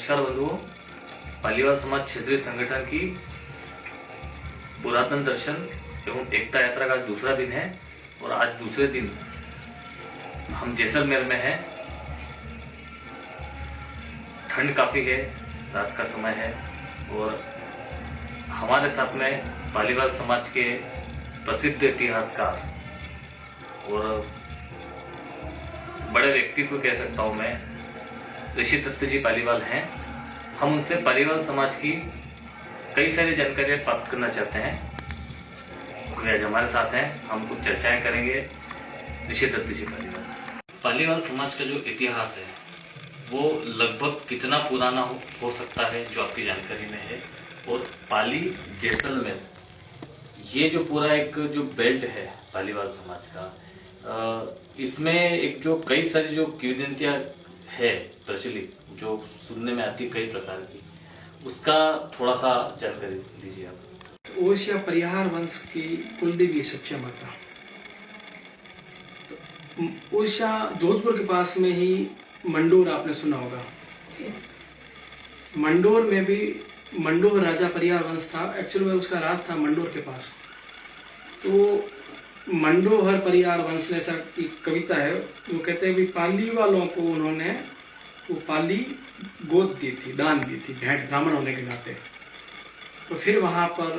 नमस्कार बंधुओं, पालीवाल समाज क्षेत्रीय संगठन की पुरातन दर्शन एवं एकता यात्रा का दूसरा दिन है और आज दूसरे दिन हम जैसलमेर में हैं। ठंड काफी है, रात का समय है और हमारे साथ में पालीवाल समाज के प्रसिद्ध इतिहासकार और बड़े व्यक्तित्व कह सकता हूं मैं, ऋषि दत्त जी पालीवाल हैं। हम उनसे पालीवाल समाज की कई सारी जानकारियां प्राप्त करना चाहते हैं। वे आज हमारे साथ हैं, हम कुछ चर्चाएं करेंगे। ऋषि दत्त जी पालीवाल समाज का जो इतिहास है वो लगभग कितना पुराना हो सकता है जो आपकी जानकारी में है, और पाली जैसलमेर ये जो पूरा एक जो बेल्ट है पालीवाल समाज का, इसमें एक जो कई सारी जो किंवदंतियां है प्रचलित, जो सुनने में आती कई प्रकार की, उसका थोड़ा सा जानकारी दीजिए आप। ओशिया परिहार वंश की कुलदेवी सच्चा माता। तो ओशिया जोधपुर के पास में ही मंडोर आपने सुना होगा। मंडोर में भी मंडोर राजा परिहार वंश था। एक्चुअल में उसका राज था मंडोर के पास। तो मंडोहर परिहार वंश ने सर की कविता है, वो कहते हैं भी पाली वालों को उन्होंने वो पाली गोद दी थी, दान दी थी, भेंट ब्राह्मण होने के नाते। तो फिर वहां पर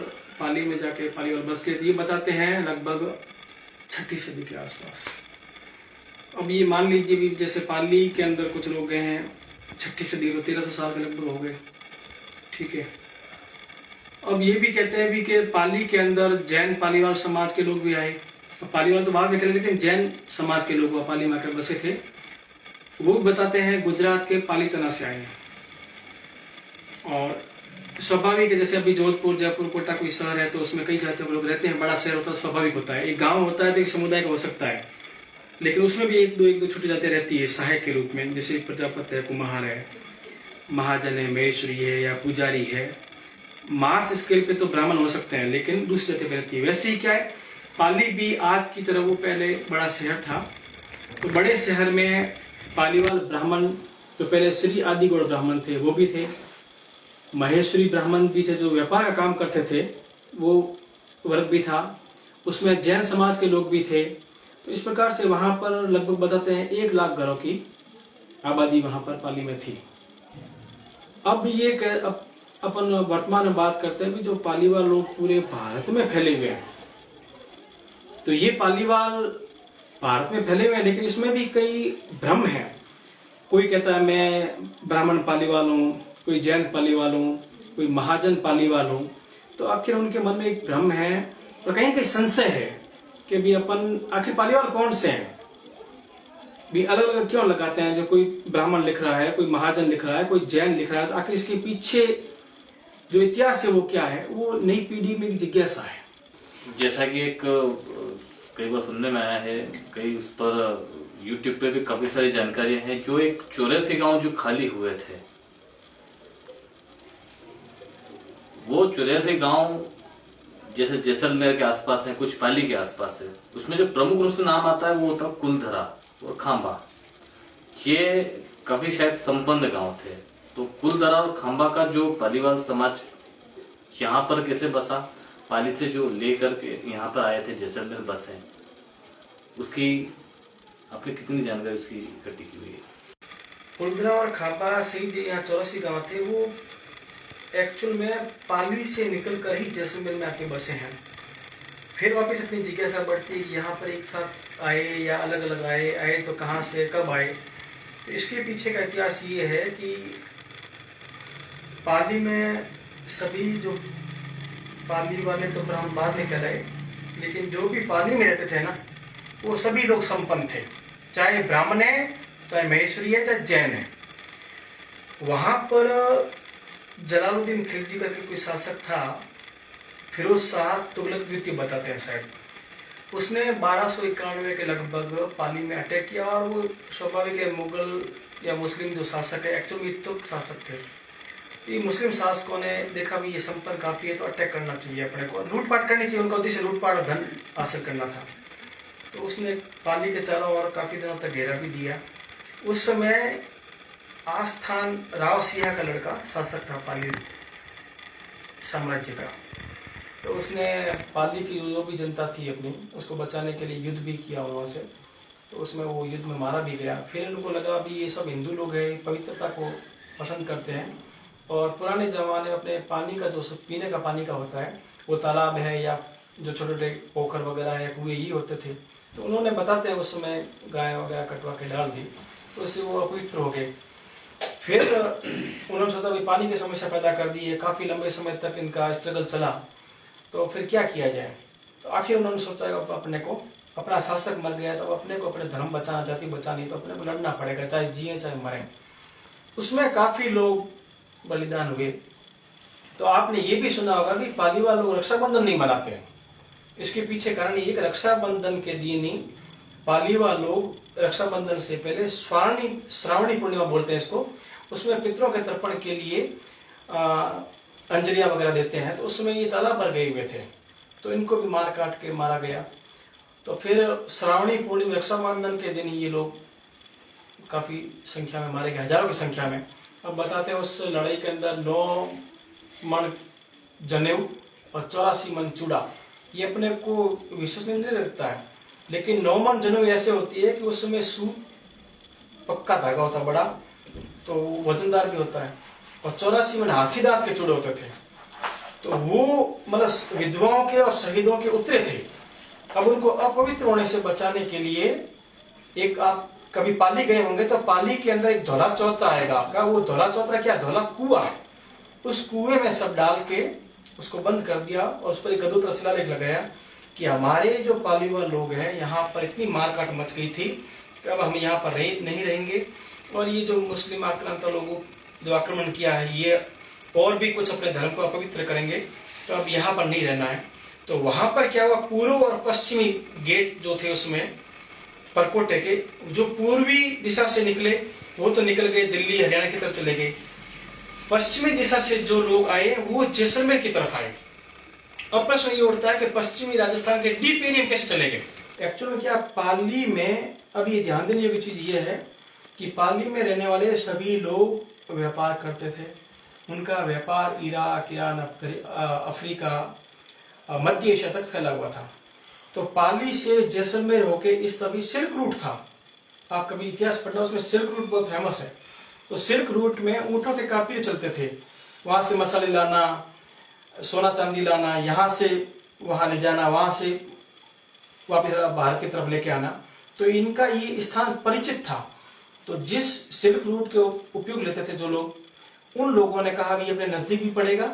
पाली में जाके पालीवाल बस गए। ये बताते हैं लगभग 6ठी सदी के आसपास। अब ये मान लीजिए भी जैसे पाली के अंदर कुछ लोग गए हैं 6ठी सदी, तो 1300 साल के लगभग हो गए। ठीक है। अब ये भी कहते हैं भी कि पाली के अंदर जैन पालीवाल समाज के लोग भी आए। पालीवाल तो बाद में करे, लेकिन जैन समाज के लोग पाली में आकर बसे थे। वो बताते हैं गुजरात के पालीतना से आए हैं। और स्वाभाविक है, जैसे अभी जोधपुर, जयपुर, कोटा कोई शहर है तो उसमें कई जातियों के लोग रहते हैं। बड़ा शहर होता है, स्वाभाविक होता है। एक गांव होता है तो एक समुदाय का हो सकता है, लेकिन उसमें भी एक दो छोटी जातियां रहती है सहायक के रूप में। जैसे प्रजापति है, कुम्हार है, महाजन है, महेश्वरी है या पुजारी है। मार्स स्केल पे तो ब्राह्मण हो सकते हैं, लेकिन दूसरी जाति रहती है। वैसे ही क्या है, पाली भी आज की तरह वो पहले बड़ा शहर था। तो बड़े शहर में पालीवाल ब्राह्मण जो पहले श्री आदिगौड़ ब्राह्मण थे वो भी थे, महेश्वरी ब्राह्मण भी थे जो व्यापार का काम करते थे, वो वर्ग भी था। उसमें जैन समाज के लोग भी थे। तो इस प्रकार से वहां पर लगभग बताते हैं 1 लाख घरों की आबादी वहां पर पाली में थी। अब ये अपन वर्तमान में बात करते हैं भी जो पालीवाल लोग पूरे भारत में फैले हुए हैं। तो ये पालीवाल भारत में फैले हुए हैं, लेकिन इसमें भी कई भ्रम हैं। कोई कहता है मैं ब्राह्मण पालीवाल हूं, कोई जैन पालीवाल हूं, कोई महाजन पालीवाल हूं। तो आखिर उनके मन में एक भ्रम है और कहीं कहीं संशय है कि भी अपन आखिर पालीवाल कौन से हैं, भी अलग अलग क्यों लगाते हैं। जो कोई ब्राह्मण लिख रहा है, कोई महाजन लिख रहा है, कोई जैन लिख रहा है, तो आखिर इसके पीछे जो इतिहास है वो क्या है, वो नई पीढ़ी में एक जिज्ञासा है। जैसा कि एक कई बार सुनने में आया है, कई उस पर यूट्यूब पे भी काफी सारी जानकारियां हैं, जो एक 84 गांव जो खाली हुए थे, वो 84 गांव जैसे जैसलमेर के आसपास है, कुछ पाली के आसपास है। उसमें जो प्रमुख रूप से नाम आता है वो होता है कुलधरा और खांबा। ये काफी शायद संपन्न गांव थे। तो कुलधरा और खांबा का जो पालीवाल समाज यहाँ पर कैसे बसा, पाली से जो लेकर के यहाँ पर आए थे जैसलमेर बसे, उसकी आपने कितनी जानकारी उसकी इकट्ठी की हुई है? कुलधरा और खांबा से जो यहाँ 84 गांव थे वो एक्चुअल में पाली से निकलकर ही जैसलमेर में आके बसे हैं। फिर वापस अपनी जिज्ञासा बढ़ती है कि यहाँ पर एक साथ आए या अलग अलग आए तो कहाँ से, कब आए। तो इसके पीछे का इतिहास ये है कि पाली में सभी जो पाली वाले तो ब्राह्मण बाद में कहलाए, लेकिन जो भी पाली में रहते थे ना, वो सभी लोग संपन्न थे, चाहे ब्राह्मण है, चाहे महेश्वरी है, चाहे जैन है। वहां पर जलालुद्दीन खिलजी करके कोई शासक था, फिरोज शाह तुगलक द्वितीय बताते हैं शायद। उसने 1291 के लगभग पाली में अटैक किया, और वो स्वाभाविक है मुगल या मुस्लिम जो शासक है, एक्चुअली तुर्क शासक थे। ये मुस्लिम शासकों ने देखा भी ये संपन्न काफी है तो अटैक करना चाहिए, अपने को लूटपाट करनी चाहिए। उनका उद्देश्य लूटपाट और धन हासिल करना था। तो उसने पाली के चारों ओर काफी दिनों तक घेरा भी दिया। उस समय आस्थान राव सिंह का लड़का शासक था पाली साम्राज्य का। तो उसने पाली की जो भी जनता थी अपनी, उसको बचाने के लिए युद्ध भी किया उन्होंने से। तो उसमें वो युद्ध में मारा भी गया। फिर उनको लगा भी ये सब हिंदू लोग हैं, पवित्रता को पसंद करते हैं, और पुराने जमाने में अपने पानी का जो पीने का पानी का होता है, वो तालाब है या जो छोटे छोटे पोखर वगैरह है, कुएं ही होते थे। तो उन्होंने बताते हैं उस समय गाय वगैरह कटवा के डाल दी, तो उससे वो अपवित्र हो गए। फिर उन्होंने सोचा भी पानी की समस्या पैदा कर दी है, काफी लंबे समय तक इनका स्ट्रगल चला, तो फिर क्या किया जाए। तो आखिर उन्होंने सोचा अपने को, अपना शासक मर गया तो अपने को अपने धर्म बचाना चाहती, बचा नहीं तो अपने को लड़ना पड़ेगा, चाहे जिए चाहे मरे। उसमें काफी लोग बलिदान हुए। तो आपने ये भी सुना होगा कि पालीवाल लोग रक्षाबंधन नहीं मनाते हैं। इसके पीछे कारण ये कि रक्षाबंधन के दिन ही पालीवाल लोग रक्षाबंधन से पहले श्रावणी पूर्णिमा बोलते हैं इसको, उसमें पितरों के तर्पण के लिए अंजलियां वगैरह देते हैं। तो उसमें ये तालाब भर गए हुए थे, तो इनको भी मार काट के मारा गया। तो फिर श्रावणी पूर्णिमा रक्षाबंधन के दिन ये लोग काफी संख्या में मारे गए, हजारों की संख्या में। अब बताते हैं उस लड़ाई के अंदर 9 मन जनेऊ और 84 मन चूड़ा, ये अपने को विश्वसनीय नहीं लगता है, लेकिन 9 मन जनेऊ ऐसे होती है कि उसमें सूत पक्का धागा होता बड़ा, तो वजनदार भी होता है, और 84 मन हाथी दांत के चूड़े होते थे। तो वो मतलब विधवाओं के और शहीदों के उतरे थे। अब उनको अपवित्र होने से बचाने के लिए, एक आप कभी पाली गए होंगे तो पाली के अंदर एक धौला चौतरा आएगा आपका। वो धौला चौतरा क्या, धौला कुआं है, उस कुएं में सब डाल के उसको बंद कर दिया, और उस पर एक गदोत्रा शिलालेख लगाया कि हमारे जो पालीवाल लोग हैं यहाँ पर इतनी मारकाट मच गई थी कि अब हम यहाँ पर नहीं रहेंगे, और ये जो मुस्लिम आक्रांता लोगों जो आक्रमण किया है, ये और भी कुछ अपने धर्म को अपवित्र करेंगे, तो अब यहाँ पर नहीं रहना है। तो वहां पर क्या हुआ, पूर्व और पश्चिमी गेट जो थे उसमें परकोटे के, जो पूर्वी दिशा से निकले वो तो निकल गए दिल्ली हरियाणा की तरफ चले गए, पश्चिमी दिशा से जो लोग आए वो जैसलमेर की तरफ आए। अब प्रश्न ये उठता है कि पश्चिमी राजस्थान के डीप एरिया कैसे चले गए। एक्चुअल में क्या, पाली में अभी ये ध्यान देने योग्य चीज ये है कि पाली में रहने वाले सभी लोग व्यापार करते थे। उनका व्यापार इराक, ईरान, अफ्रीका, मध्य एशिया तक फैला हुआ था। तो पाली से जैसलमेर होके इस तभी सिल्क रूट था। आप कभी इतिहास पढ़ना, उसमें सिल्क रूट बहुत फेमस है। तो सिल्क रूट में ऊंटों के काफिले चलते थे, वहां से मसाले लाना, सोना चांदी लाना, यहाँ से वहां ले जाना, वहां से वापस भारत की तरफ लेके आना। तो इनका ये स्थान परिचित था। तो जिस सिल्क रूट के उपयोग लेते थे जो लोग, उन लोगों ने कहा कि अपने नजदीक भी पड़ेगा,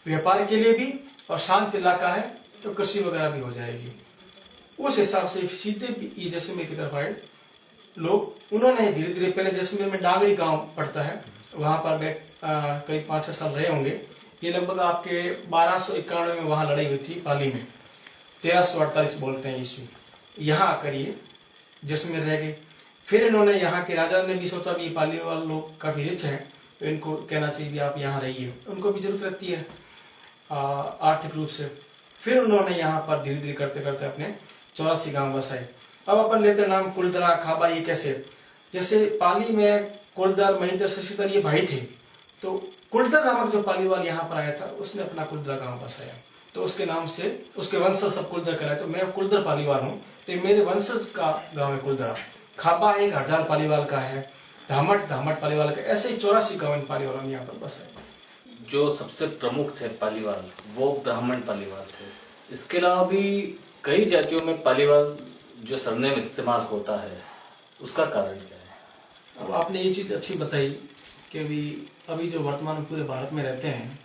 व्यापार के लिए भी, और शांत इलाका है तो कृषि वगैरह भी हो जाएगी। उस हिसाब से सीधे ये जैसलमेर की तरफ आए लोग। उन्होंने धीरे धीरे, पहले जैसलमेर में डांगरी गांव पड़ता है, वहां पर करीब 5-6 साल रहे होंगे। ये लगभग आपके 1291 में वहां लड़ाई हुई थी पाली में, 1348 बोलते हैं ईस्वी। यहाँ आकर ये जैसलमेर रह गए। फिर इन्होंने यहाँ के राजा ने भी सोचा भी पाली वाले लोग काफी रिच हैं, तो इनको कहना चाहिए भी आप यहाँ रहिए, उनको भी जरूरत रहती है आर्थिक रूप से। फिर उन्होंने यहाँ पर धीरे धीरे करते करते अपने 84 गांव बसाए। अब अपन लेते नाम कुलदरा, खाबा, ये कैसे, जैसे पाली में कुलदर, महेंद्र, शशिधर ये भाई थे। तो कुलदर नामक जो पालीवाल यहाँ पर आया था, उसने अपना कुलदरा गांव बसाया, तो उसके नाम से उसके वंशज सब कुलदर कहलाए। तो मैं कुलदर पालीवाल हूँ, तो मेरे वंशज का गांव है कुलदरा। खाबा एक हरजाल पालीवाल का है, धामट पालीवाल का, ऐसे ही 84 गांव इन पालीवालों ने यहाँ पर बसाए। जो सबसे प्रमुख थे पालीवाल, वो ब्राह्मण पालीवाल थे। इसके अलावा भी कई जातियों में पालीवाल जो सरनेम इस्तेमाल होता है, उसका कारण क्या है? अब आपने ये चीज अच्छी बताई कि अभी जो वर्तमान पूरे भारत में रहते हैं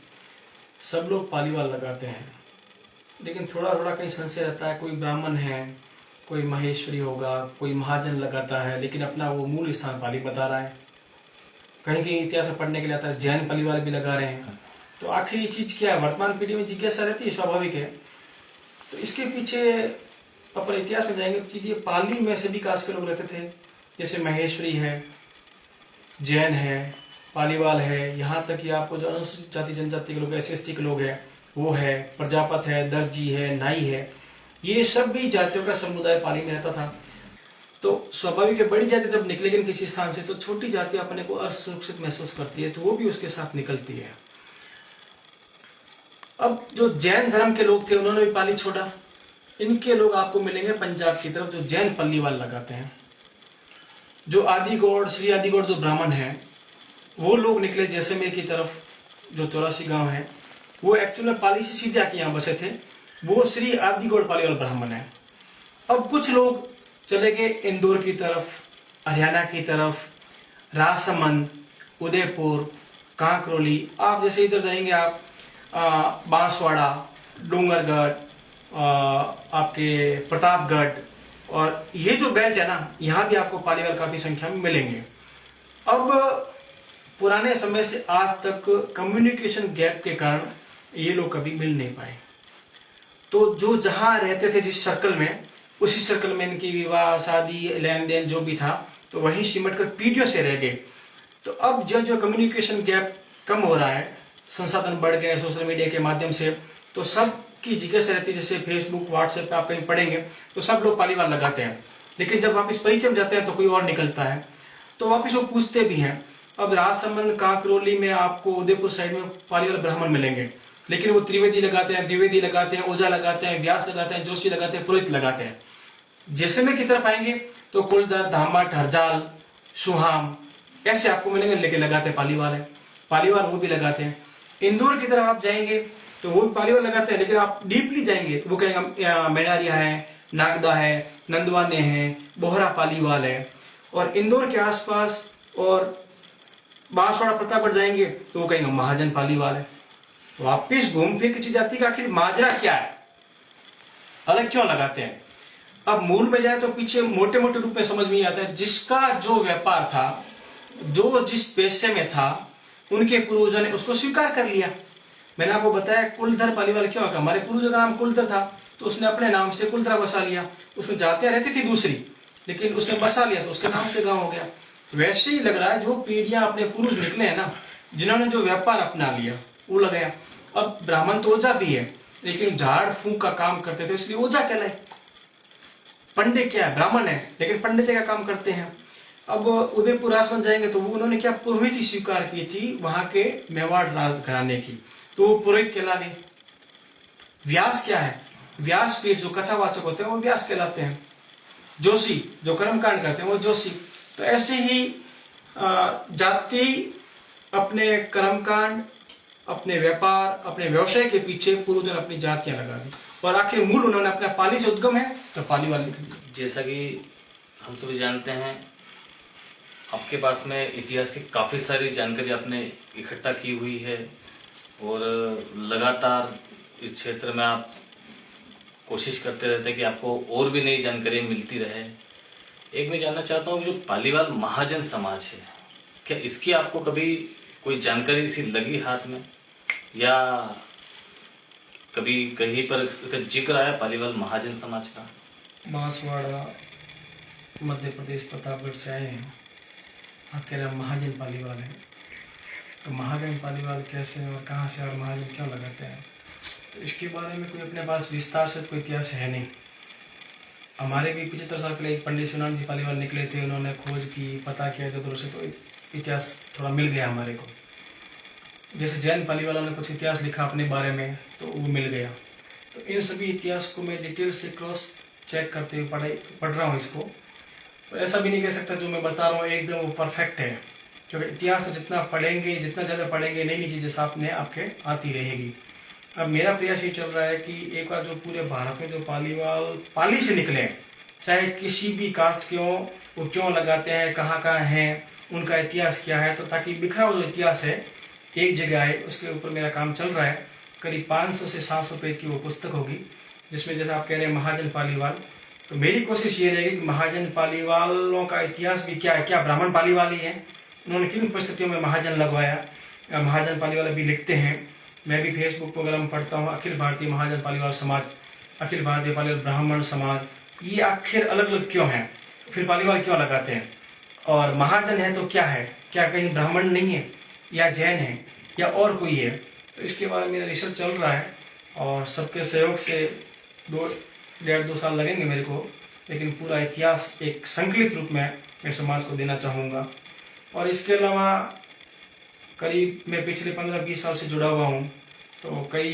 सब लोग पालीवाल लगाते हैं, लेकिन थोड़ा थोड़ा कहीं संशय रहता है। कोई ब्राह्मण है, कोई महेश्वरी होगा, कोई महाजन लगाता है, लेकिन अपना वो मूल स्थान पाली बता रहा है। कहीं कहीं इतिहास में पढ़ने के लिए आता है जैन पालीवाल भी लगा रहे हैं। तो आखिर ये चीज क्या है, वर्तमान पीढ़ी में जिज्ञासा रहती है, स्वाभाविक है। तो इसके पीछे अपन इतिहास में जाएंगे तो ये पाली में सभी कास्ट के लोग रहते थे, जैसे महेश्वरी है, जैन है, पालीवाल है, यहाँ तक कि आपको जो अनुसूचित जाति जनजाति के लोग, SC/ST के लोग हैं वो है, प्रजापत है, दर्जी है, नाई है, ये सब भी जातियों का समुदाय पाली में रहता था। तो स्वाभाविक है बड़ी जाति जब निकलेगी किसी स्थान से तो छोटी जाति अपने को असुरक्षित महसूस करती है, तो वो भी उसके साथ निकलती है। अब जो जैन धर्म के लोग थे उन्होंने भी पाली छोड़ा। इनके लोग आपको मिलेंगे पंजाब की तरफ जो जैन पल्लीवाल लगाते हैं। जो आदिगौड़, श्री आदिगौड़ जो ब्राह्मण हैं वो लोग निकले जैसलमेर की तरफ, जो 84 गांव है, वो एक्चुअल में पाली से सीधे आके यहाँ बसे थे। वो श्री आदिगौड़ पालीवाल ब्राह्मण है। अब कुछ लोग चले गए इंदौर की तरफ, हरियाणा की तरफ, राजसमंद, उदयपुर, कांकरोली। आप जैसे इधर जाएंगे आप बांसवाड़ा, डूंगरगढ़, आपके प्रतापगढ़, और ये जो बेल्ट है ना, यहाँ भी आपको पालीवाल काफी संख्या में मिलेंगे। अब पुराने समय से आज तक कम्युनिकेशन गैप के कारण ये लोग कभी मिल नहीं पाए। तो जो जहां रहते थे जिस सर्कल में, उसी सर्कल में इनकी विवाह, शादी, लेन देन जो भी था, तो वहीं सिमट कर पीढ़ियों से रह गए। तो अब जो कम्युनिकेशन गैप कम हो रहा है, संसाधन बढ़ गए सोशल मीडिया के माध्यम से, तो सब की जगह से रहती है। जैसे फेसबुक, व्हाट्सएप पे आप कहीं पढ़ेंगे तो सब लोग पालीवाल लगाते हैं, लेकिन जब वापिस परिचय में जाते हैं तो कोई और निकलता है, तो वापिस वो पूछते भी हैं। अब राजसमंद, कांकरोली में आपको, उदयपुर साइड में पालीवाल ब्राह्मण मिलेंगे, लेकिन वो त्रिवेदी लगाते हैं, द्विवेदी लगाते हैं, ओझा लगाते हैं, व्यास लगाते हैं, जोशी लगाते हैं, पुरोहित लगाते हैं। जैसलमेर की तरफ आएंगे तो कुलदर, धामट, हरजाल, सुहाम ऐसे आपको मिलेंगे, लेकिन लगाते हैं पालीवाल है, पालीवाल वो भी लगाते हैं। इंदौर की तरफ आप जाएंगे तो वो भी पालीवाल लगाते हैं, लेकिन आप डीपली जाएंगे तो वो कहेंगे मेणारिया है, नागदा है, नंदवाने है, बोहरा पालीवाल है। और इंदौर के आसपास और बांसवाड़ा, प्रतापगढ़ जाएंगे तो वो कहेंगे महाजन पालीवाल है। वापिस घूम फिर किसी जाति का आखिर माजरा क्या है, अलग क्यों लगाते हैं? अब मूल में जाए तो पीछे मोटे मोटे रूप में समझ में आता है। जिसका जो व्यापार था, जो जिस पेशे में था, उनके पूर्वजों ने उसको स्वीकार कर लिया। मैंने आपको बताया कुलधर पालीवाल क्यों होगा, हमारे पूर्वजों का नाम कुलधर था, तो उसने अपने नाम से कुलधरा बसा लिया। उसमें जातियां रहती थी दूसरी, लेकिन उसने बसा लिया तो उसके नाम से गांव हो गया। वैसे ही लग रहा है जो पीढ़ियां अपने पूर्वज निकले हैं ना, जिन्होंने जो व्यापार अपना लिया वो लगाया। अब ब्राह्मण तो ओझा भी है, लेकिन झाड़ फूंक का काम करते थे इसलिए ओझा कहलाए। पंडित क्या है, ब्राह्मण है, लेकिन पंडित का काम करते हैं। अब उदयपुर राजसमंद जाएंगे तो वो उन्होंने क्या पुरोहित स्वीकार की थी वहां के मेवाड़ राज घराने की, तो वो पुरोहित कहला गए। व्यास क्या है, व्यासपीठ जो कथावाचक होते हैं वो व्यास कहलाते हैं। जोशी जो कर्मकांड करते हैं वो जोशी। तो ऐसे ही जाति अपने कर्मकांड, अपने व्यापार, अपने व्यवसाय के पीछे पूर्वजों ने अपनी जातियां लगा दी, और आखिर मूल उन्होंने अपना पाली से उद्गम है तो पालीवाल लिख दिया। जैसा कि हम सभी जानते हैं, आपके पास में इतिहास की काफी सारी जानकारी आपने इकट्ठा की हुई है, और लगातार इस क्षेत्र में आप कोशिश करते रहते हैं कि आपको और भी नई जानकारी मिलती रहे। एक मैं जानना चाहता हूँ, जो पालीवाल महाजन समाज है, क्या इसकी आपको कभी कोई जानकारी सी लगी हाथ में, या कभी कहीं पर इसका जिक्र आया पालीवाल महाजन समाज का? बांसवाड़ा, मध्य प्रदेश, प्रतापगढ़ से आए हैं, आप कह रहे हैं महाजन पालीवाल है, तो महाजन पालीवाल कैसे और कहाँ से और महाजन क्यों लगाते हैं, तो इसके बारे में कोई अपने पास विस्तार से कोई इतिहास है नहीं। हमारे भी 75 साल पहले एक पंडित शिवनाथ जी पालीवाल निकले थे, उन्होंने खोज की, पता किया इधर से, तो इतिहास थोड़ा मिल गया हमारे को। जैसे जैन पालीवालों ने कुछ इतिहास लिखा अपने बारे में तो वो मिल गया। तो इन सभी इतिहास को मैं डिटेल से क्रॉस चेक करते हुए पढ़ रहा हूँ इसको। तो ऐसा भी नहीं कह सकता जो मैं बता रहा हूँ एकदम वो परफेक्ट है, क्योंकि इतिहास जितना पढ़ेंगे, जितना ज़्यादा पढ़ेंगे, नई नई चीज़ें सामने आपके आती रहेगी। अब मेरा प्रयास ये चल रहा है कि एक बार जो पूरे भारत में जो पालीवाल पाली से निकले, चाहे किसी भी कास्ट के हो, वो क्यों लगाते हैं, कहाँ कहाँ हैं, उनका इतिहास क्या है, तो ताकि बिखरा हुआ जो इतिहास है एक जगह आए, उसके ऊपर मेरा काम चल रहा है। करीब 500 से 700 पेज की वो पुस्तक होगी, जिसमें जैसे आप कह रहे हैं महाजन पालीवाल, तो मेरी कोशिश ये रहेगी कि महाजन पालीवालों का इतिहास भी क्या है, क्या ब्राह्मण पालीवाल ही है, उन्होंने किन परिस्थितियों में महाजन लगवाया, महाजन पालीवाल भी लिखते हैं। मैं भी फेसबुक वगैरह में पढ़ता हूँ, अखिल भारतीय महाजन पालीवाल समाज, अखिल भारतीय पालीवाल ब्राह्मण समाज, ये आखिर अलग अलग क्यों है, फिर पालीवाल क्यों लगाते हैं, और महाजन है तो क्या है, क्या कहीं ब्राह्मण नहीं है, या जैन है, या और कोई है। तो इसके बारे में मेरा रिसर्च चल रहा है, और सबके सहयोग से 1.5-2 साल लगेंगे मेरे को लेकिन पूरा इतिहास एक संकलित रूप में मैं समाज को देना चाहूँगा। और इसके अलावा करीब मैं पिछले 15-20 साल से जुड़ा हुआ हूँ, तो कई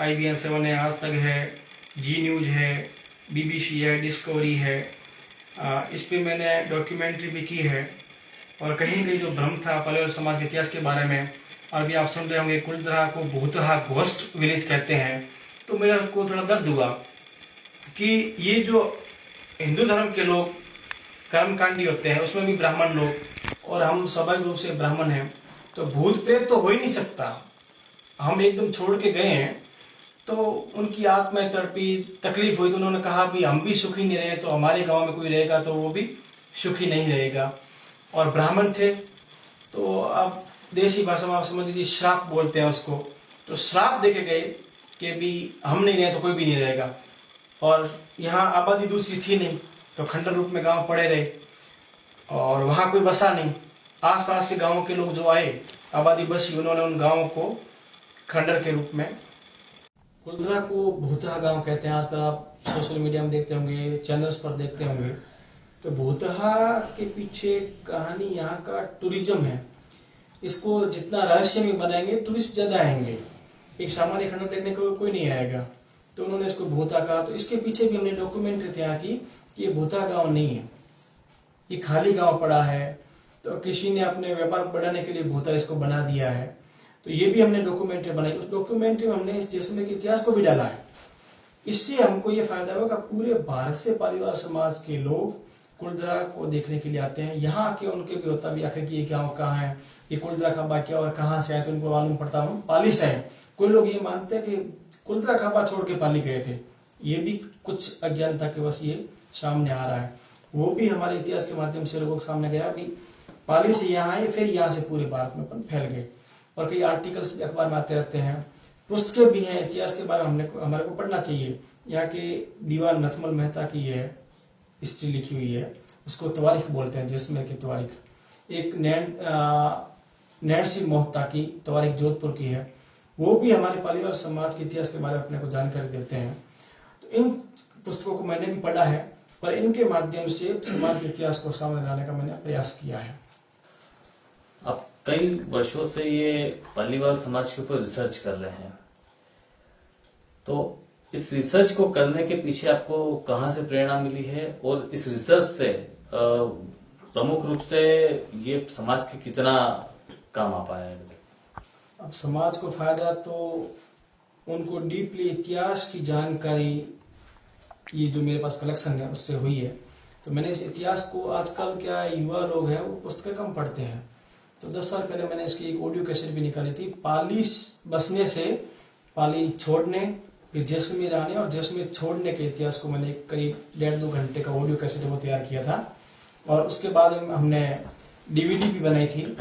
IBN 7 है, आज तक है, जी न्यूज़ है, BBC है, डिस्कवरी है, इस पे मैंने डॉक्यूमेंट्री भी की है। और कहीं कहीं जो भ्रम था पालीवाल समाज के इतिहास के बारे में, अभी आप सुन रहे होंगे कुलदरा को भूतहा घोस्ट विलेज कहते हैं, तो मेरा को थोड़ा दर्द हुआ कि ये जो हिंदू धर्म के लोग कर्मकांडी होते हैं उसमें भी ब्राह्मण लोग, और हम स्वाभाविक रूप से ब्राह्मण हैं, तो भूत प्रेत तो हो ही नहीं सकता। हम एकदम छोड़ के गए हैं, तो उनकी आत्माएं तड़पी, तकलीफ हुई, तो उन्होंने कहा भी हम भी सुखी नहीं रहे तो हमारे गांव में कोई रहेगा तो वो भी सुखी नहीं रहेगा। और ब्राह्मण थे, तो अब देसी भाषा में आप समझ लीजिए श्राप बोलते हैं उसको, तो श्राप देके गए कि भी हम नहीं रहे तो कोई भी नहीं रहेगा। और यहाँ आबादी दूसरी थी नहीं, तो खंडर रूप में गांव पड़े रहे और वहां कोई बसा नहीं। आसपास के गांवों के लोग जो आए, आबादी बसी, उन्होंने उन गांवों को खंडर के रूप में, कुलदरा को भूतहा गांव कहते हैं। आजकल आप सोशल मीडिया में देखते होंगे, चैनल्स पर देखते होंगे, तो भूतहा के पीछे कहानी यहाँ का टूरिज्म है। इसको जितना रहस्यमय बनाएंगे टूरिस्ट ज्यादा आएंगे, एक सामान्य खंडर देखने को कोई नहीं आएगा, तो उन्होंने इसको भूतहा कहा। तो इसके पीछे भी हमने डॉक्यूमेंट्री तैयार की कि ये भूतहा गांव नहीं है, ये खाली गांव पड़ा है, तो किसी ने अपने व्यापार बढ़ाने के लिए भूतहा इसको बना दिया है। तो ये भी हमने डॉक्यूमेंट्री बनाई। उस डॉक्यूमेंट्री में हमने इस जैसलमेर के इतिहास को भी डाला है। इससे हमको ये फायदा होगा, पूरे भारत से पालीवाल समाज के लोग कुलदरा को देखने के लिए आते हैं। यहाँ आके उनके भी होता भी आखिर कि ये गाँव कहाँ है, ये कुलदरा खाबा क्या और कहाँ से आए, तो उनको मालूम पड़ता हम पाली से आए। कोई लोग ये मानते हैं कि कुलदरा खाबा छोड़ के पाली गए थे, ये भी कुछ अज्ञानता के वश ये सामने आ रहा है। वो भी हमारे इतिहास के माध्यम से लोगों के सामने गया भी पाली से यहाँ आए, फिर यहाँ से पूरे भारत में अपन फैल गए। और कई आर्टिकल्स भी अखबार में आते रहते हैं, पुस्तकें भी हैं इतिहास के बारे में, हमारे को पढ़ना चाहिए। यहाँ के दीवान नथमल मेहता की है हिस्ट्री लिखी हुई है, उसको तवारीख बोलते हैं, जैसलमेर की तवारीख। एक नैन सिंह मोहता की तवारीख जोधपुर की है, वो भी हमारे पालीवाल समाज के इतिहास के बारे में अपने को जानकारी देते हैं। तो इन पुस्तकों को मैंने भी पढ़ा है, पर इनके माध्यम से समाज के इतिहास को सामने लाने का मैंने प्रयास किया है। आप कई वर्षों से ये पालीवाल समाज के ऊपर रिसर्च कर रहे हैं, तो इस रिसर्च को करने के पीछे आपको कहाँ से प्रेरणा मिली है, और इस रिसर्च से प्रमुख रूप से ये समाज के कितना काम आ पाया है? अब समाज को फायदा तो उनको डीपली इतिहास की जानकारी, ये जो मेरे पास कलेक्शन है उससे हुई है। तो मैंने इस इतिहास को, आजकल क्या युवा लोग हैं वो पुस्तकें कम पढ़ते हैं, तो 10 साल पहले मैंने इसकी एक ऑडियो कैसेट भी निकाली थी। पाली बसने से पाली छोड़ने, फिर जैसलमेर आने और जैसलमेर छोड़ने के इतिहास को मैंने करीब 1.5-2 घंटे का ऑडियो कैसेट वो तैयार किया था। और उसके बाद हमने DVD भी बनाई थी।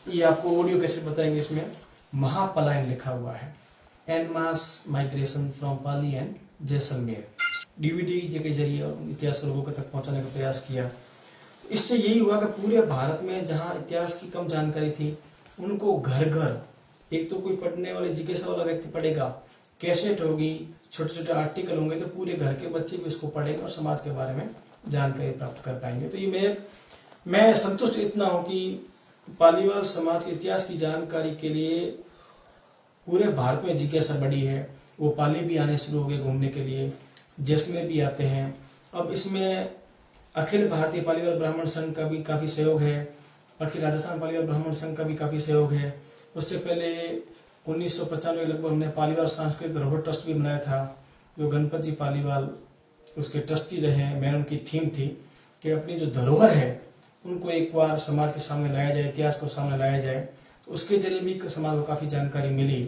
ये आपको ऑडियो कैसेट बताएंगे, इसमें महापलायन लिखा हुआ है, an mass migration from Pali and Jaisalmer. DVD के जरिए इतिहास को लोगों तक पहुंचाने का प्रयास किया। इससे यही हुआ कि पूरे भारत में जहां इतिहास की कम जानकारी थी, उनको घर घर, एक तो कोई पढ़ने वाले जिज्ञासा वाला व्यक्ति पढ़ेगा, कैसेट होगी, छोटे छोटे आर्टिकल होंगे, तो पूरे घर के बच्चे भी इसको पढ़ेंगे और समाज के बारे में जानकारी प्राप्त कर पाएंगे। तो ये मैं संतुष्ट इतना हूं कि पालीवाल समाज के इतिहास की जानकारी के लिए पूरे भारत में जिज्ञासा बढ़ी है। वो पाली भी आने शुरू हो गए घूमने के लिए, जैसलमेर भी आते हैं। अब इसमें अखिल भारतीय पालीवाल ब्राह्मण संघ का भी काफी सहयोग है, अखिल राजस्थान पालीवाल ब्राह्मण संघ का भी काफी सहयोग है। उससे पहले 1995 लगभग हमने पालीवाल सांस्कृतिक धरोहर ट्रस्ट भी बनाया था, जो गणपत जी पालीवाल उसके ट्रस्टी रहे हैं। मैंने उनकी थीम थी कि अपनी जो धरोहर है उनको एक बार समाज के सामने लाया जाए, इतिहास को सामने लाया जाए। तो उसके जरिए भी समाज को काफी जानकारी मिली।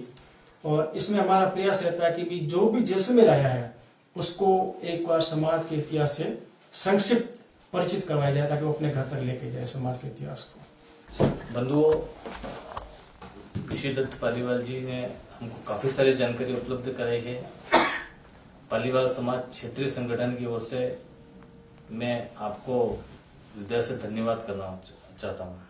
और इसमें हमारा प्रयास रहता है कि भी जो भी जैसलमेर आया है उसको एक बार समाज के इतिहास से संक्षिप्त परिचित करवाया जाए, ताकि वो अपने घर तक लेके जाए समाज के इतिहास को। बंधुओं, ऋषिदत्त पालीवाल जी ने हमको काफी सारी जानकारी उपलब्ध कराई है। पालीवाल समाज क्षेत्रीय संगठन की ओर से मैं आपको हृदय से धन्यवाद करना चाहता हूँ।